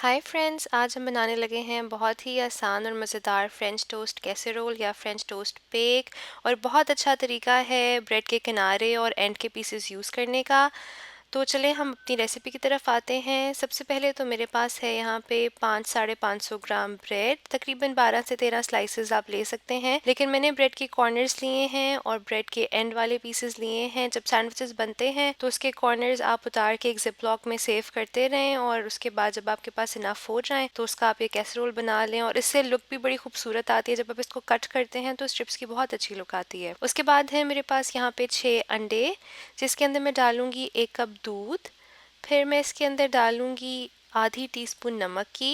Hi friends, आज हम बनाने लगे हैं बहुत ही आसान और मज़ेदार फ्रेंच टोस्ट कैसेरोल या फ्रेंच टोस्ट बेक। और बहुत अच्छा तरीका है ब्रेड के किनारे और एंड के पीसेस यूज़ करने का। तो चलें हम अपनी रेसिपी की तरफ आते हैं। सबसे पहले तो मेरे पास है यहाँ पे 500-550 ग्राम ब्रेड, तकरीबन 12 से 13 स्लाइसेस आप ले सकते हैं। लेकिन मैंने ब्रेड के कॉर्नर्स लिए हैं और ब्रेड के एंड वाले पीसेस लिए हैं। जब सैंडविचेस बनते हैं तो उसके कॉर्नर्स आप उतार के एक जिपलॉक में सेव करते रहें और उसके बाद जब आपके पास इनफ हो जाए तो उसका आप ये कैसरोल बना लें। और इससे लुक भी बड़ी खूबसूरत आती है। जब आप इसको कट करते हैं तो स्ट्रिप्स की बहुत अच्छी लुक आती है। उसके बाद है मेरे पास यहाँ पे 6 अंडे, जिसके अंदर मैं डालूंगी 1 कप दूध। फिर मैं इसके अंदर डालूंगी आधी टीस्पून नमक की।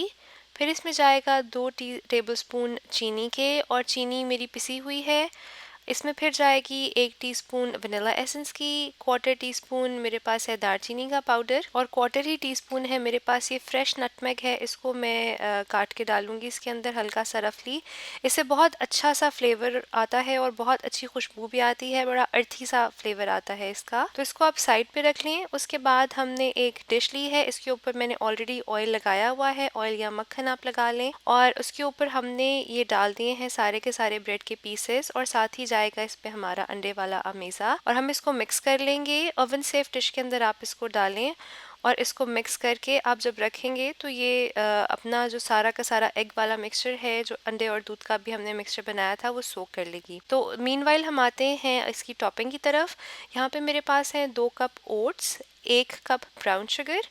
फिर इसमें जाएगा 2 टेबलस्पून चीनी के, और चीनी मेरी पिसी हुई है। इसमें फिर जाएगी 1 टीस्पून वनीला एसेंस की, क्वार्टर टीस्पून मेरे पास है दालचीनी का पाउडर, और क्वार्टर ही टीस्पून है मेरे पास ये फ्रेश नटमेग है। इसको मैं काट के डालूंगी इसके अंदर हल्का सा रफली। इससे बहुत अच्छा सा फ्लेवर आता है और बहुत अच्छी खुशबू भी आती है, बड़ा अर्थी सा फ्लेवर आता है इसका। तो इसको आप साइड पे रख लें। उसके बाद हमने एक डिश ली है, इसके ऊपर मैंने ऑलरेडी ऑयल लगाया हुआ है, ऑयल या मक्खन आप लगा लें। और उसके ऊपर हमने ये डाल दिए हैं सारे के सारे ब्रेड के पीसेस, और साथ ही जाएगा इस पे हमारा अंडे वाला अमेज़ा। और हम इसको मिक्स कर लेंगे। ओवन सेफ डिश के अंदर आप इसको डालें और इसको मिक्स करके आप जब रखेंगे तो ये अपना जो सारा का सारा एग वाला मिक्सचर है, जो अंडे और दूध का भी हमने मिक्सचर बनाया था, वो सोक कर लेगी। तो मीनवाइल हम आते हैं इसकी टॉपिंग की तरफ। यहाँ पे मेरे पास है 2 cup oats, 1 cup brown sugar,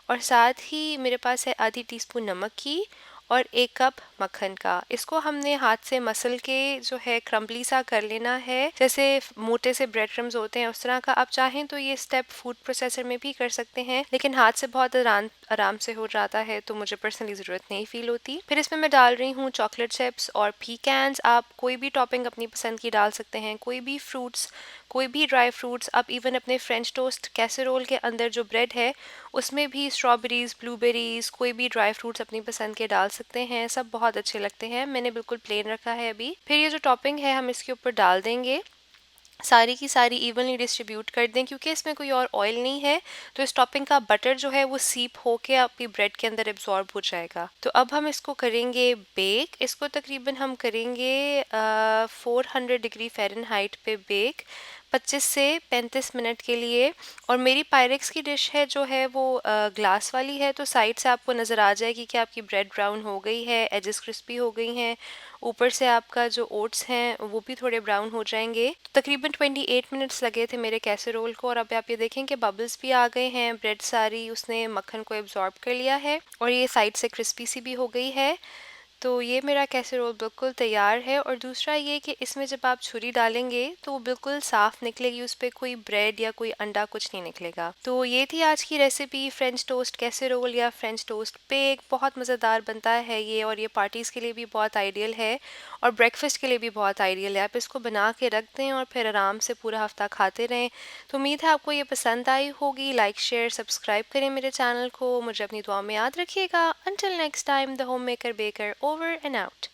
और साथ ही मेरे पास है आधी टीस्पून नमक की, और 1 कप मक्खन का। इसको हमने हाथ से मसल के जो है क्रम्बली सा कर लेना है, जैसे मोटे से ब्रेड क्रम्स होते हैं उस तरह का। आप चाहें तो ये स्टेप फूड प्रोसेसर में भी कर सकते हैं, लेकिन हाथ से बहुत आराम से हो जाता है, तो मुझे पर्सनली ज़रूरत नहीं फील होती। फिर इसमें मैं डाल रही हूँ चॉकलेट चिप्स और पीकैन्स। आप कोई भी टॉपिंग अपनी पसंद की डाल सकते हैं, कोई भी फ्रूट्स, कोई भी ड्राई फ्रूट्स। आप इवन अपने फ्रेंच टोस्ट कैसेरोल के अंदर जो ब्रेड है उसमें भी स्ट्रॉबेरीज, ब्लूबेरीज, कोई भी ड्राई फ्रूट्स अपनी पसंद के डाल सकते हैं। सब बहुत अच्छे लगते हैं। मैंने बिल्कुल प्लेन रखा है अभी। फिर ये जो टॉपिंग है हम इसके ऊपर डाल देंगे, सारी की सारी इवनली डिस्ट्रीब्यूट कर दें। क्योंकि इसमें कोई और ऑयल नहीं है तो इस टॉपिंग का बटर जो है वो सीप होके आपकी ब्रेड के अंदर एब्जॉर्ब हो जाएगा। तो अब हम इसको करेंगे बेक। इसको तकरीबन हम करेंगे 400 डिग्री फ़ारेनहाइट पे बेक 25 से 35 मिनट के लिए। और मेरी पायरेक्स की डिश है जो है वो ग्लास वाली है, तो साइड से आपको नज़र आ जाएगी कि आपकी ब्रेड ब्राउन हो गई है, एजेस क्रिस्पी हो गई हैं, ऊपर से आपका जो ओट्स हैं वो भी थोड़े ब्राउन हो जाएंगे। तो तकरीबन 28 मिनट्स लगे थे मेरे कैसेरोल को। और अब आप ये देखें कि बबल्स भी आ गए हैं, ब्रेड सारी उसने मक्खन को एब्जॉर्ब कर लिया है और ये साइड से क्रिस्पी सी भी हो गई है। तो ये मेरा कैसेरोल बिल्कुल तैयार है। और दूसरा ये कि इसमें जब आप छुरी डालेंगे तो वो बिल्कुल साफ़ निकलेगी, उस पर कोई ब्रेड या कोई अंडा कुछ नहीं निकलेगा। तो ये थी आज की रेसिपी, फ्रेंच टोस्ट कैसेरोल या फ्रेंच टोस्ट बेक। बहुत मज़ेदार बनता है ये, और ये पार्टीज़ के लिए भी बहुत आइडियल है और ब्रेकफास्ट के लिए भी बहुत आइडियल है। आप इसको बना के रख दें और फिर आराम से पूरा हफ्ता खाते रहें। तो उम्मीद है आपको ये पसंद आई होगी। लाइक, शेयर, सब्सक्राइब करें मेरे चैनल को। मुझे अपनी दुआ में याद रखिएगा। Until next time, the homemaker baker over and out.